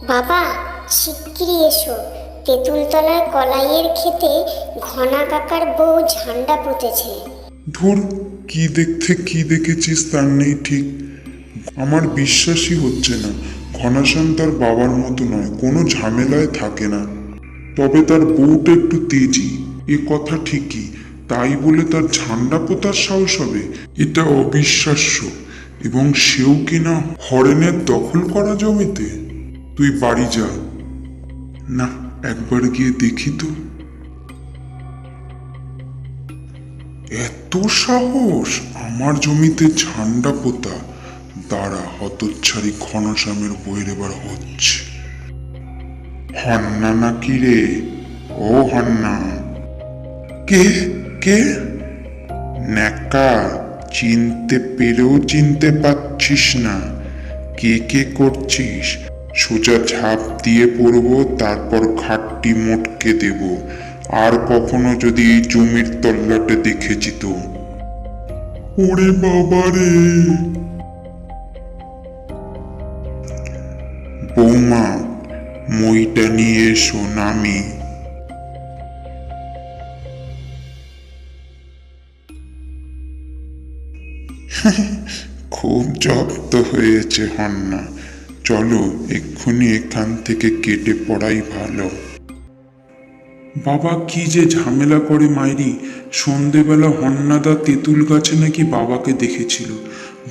বাবা, শিগগিরই এসো। তেঁতুলতলায় কলাইয়ের ক্ষেতে ঘনা কাকার বউ ঝান্ডা পুঁতেছে। ধুর, কি দেখতে কি দেখেছিস তার নেই ঠিক। আমার বিশ্বাসই হচ্ছে না ঘনাশ্যাম তার বাবার মতো নয়, কোনো ঝামেলায় থাকে না। তবে তার বউটা একটু তেজি, এ কথা ঠিকই। তাই বলে তার ঝান্ডা পোতার সাহস হবে? এটা অবিশ্বাস্য। এবং সেও কিনা হরেনের দখল করা জমিতে। তুই বাড়ি যা, না একবার গিয়ে দেখি তো। এত সাহস আমার জমিতে ঝান্ডা পোতা! দাঁড়া, হতচ্ছাড়ি ঘনশ্যামের বইয়ের এবার হচ্ছে। হন্না নাকি রে? ও হন্না! কে? কে? ন্যাকা, চিনতে পেরেও চিনতে পারছিস না? কে কে করছিস? সোজা ঝাঁপ দিয়ে পড়বো, তারপর খাটটি মোটকে দেব। আর কখনো যদি এই জমির তল্লাটে দেখেছি তো। ওরে বাবা রে! বৌমা, মইটা নিয়ে এসো, নামি। খুব জব্দ হয়েছে হন্না। চলো এক্ষুনি এখান থেকে কেটে পড়াই ভালো। বাবা কি যে ঝামেলা করে মাইরি! সন্ধেবেলা হন্নাদা তেঁতুল গাছে নাকি বাবাকে দেখেছিল,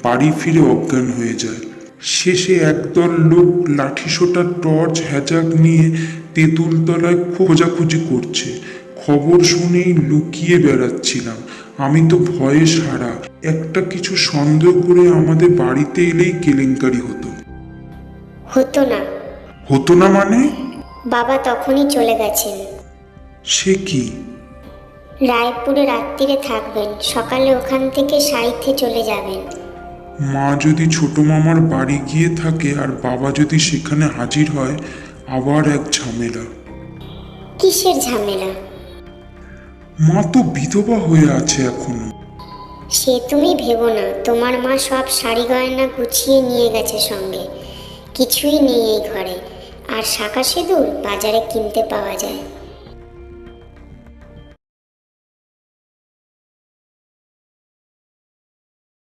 বাড়ি ফিরে অজ্ঞান হয়ে যায়। শেষে একদল লোক লাঠিসোঁটা, টর্চ, হ্যাজাক নিয়ে তেঁতুলতলায় খোঁজাখুঁজি করছে। খবর শুনেই লুকিয়ে বেড়াচ্ছিলাম। আমি তো ভয়ে সারা। একটা কিছু সন্দেহ করে আমাদের বাড়িতে এলেই কেলেঙ্কারি হতো। হতো না। হতো না মানে? বাবা তখনই চলে গেছেন। সে কি? রায়পুরে রাত্রিরে থাকবেন, সকালে ওখান থেকে সাইথে চলে যাবেন। মা যদি ছোট মামার বাড়ি গিয়ে থাকে আর বাবা যদি সেখানে হাজির হয়, আবার এক ঝামেলা। কিসের ঝামেলা? মা তো বিধবা হয়ে আছে এখনো। সে তুমি ভেবো না, তোমার মা সব শাড়ি গয়না গুছিয়ে নিয়ে গেছে সঙ্গে। কিছুই নেই এই ঘরে। আর শাঁখা সিঁদুর বাজারে কিনতে পাওয়া যায়।